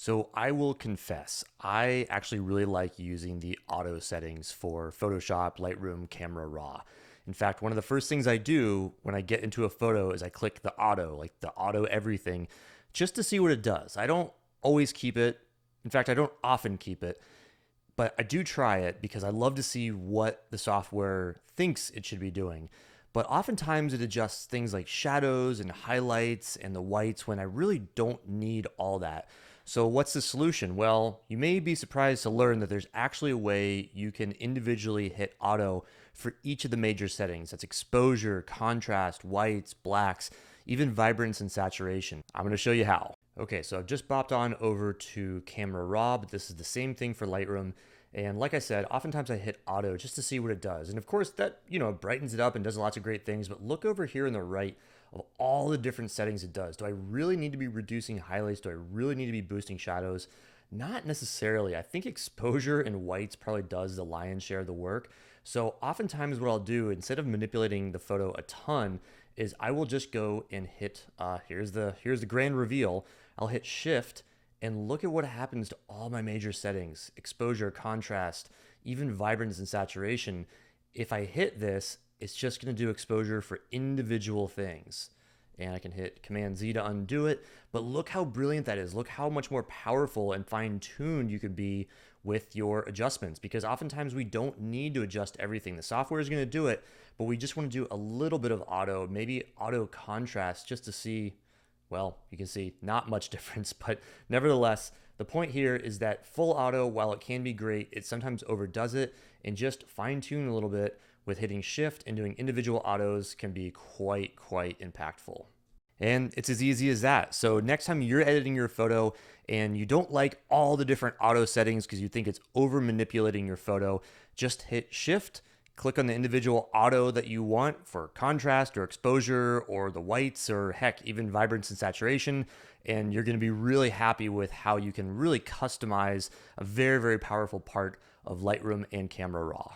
So I will confess, I actually really like using the auto settings for Photoshop, Lightroom, Camera Raw. In fact, one of the first things I do when I get into a photo is I click the auto, like the auto everything, just to see what it does. I don't always keep it. In fact, I don't often keep it, but I do try it because I love to see what the software thinks it should be doing. But oftentimes it adjusts things like shadows and highlights and the whites when I really don't need all that. So what's the solution? Well, you may be surprised to learn that there's actually a way you can individually hit auto for each of the major settings. That's exposure, contrast, whites, blacks, even vibrance and saturation. I'm going to show you how. Okay, so I've just bopped on over to Camera Raw, but this is the same thing for Lightroom. And like I said, oftentimes I hit auto just to see what it does. And of course that, brightens it up and does lots of great things, but look over here on the right of all the different settings it does. Do I really need to be reducing highlights? Do I really need to be boosting shadows? Not necessarily. I think exposure and whites probably does the lion's share of the work. So oftentimes what I'll do, instead of manipulating the photo a ton, is I will just go and hit, here's the grand reveal. I'll hit Shift and look at what happens to all my major settings: exposure, contrast, even vibrance and saturation. If I hit this, it's just going to do exposure for individual things. And I can hit Command Z to undo it. But look how brilliant that is. Look how much more powerful and fine-tuned you could be with your adjustments, because oftentimes we don't need to adjust everything. The software is going to do it, but we just want to do a little bit of auto, maybe auto contrast, just to see, well, you can see not much difference, but nevertheless, the point here is that full auto, while it can be great, it sometimes overdoes it, and just fine tune a little bit with hitting Shift and doing individual autos can be quite impactful. And it's as easy as that. So next time you're editing your photo and you don't like all the different auto settings because you think it's over manipulating your photo, just hit Shift, click on the individual auto that you want for contrast or exposure or the whites or heck, even vibrance and saturation. And you're going to be really happy with how you can really customize a very powerful part of Lightroom and Camera Raw.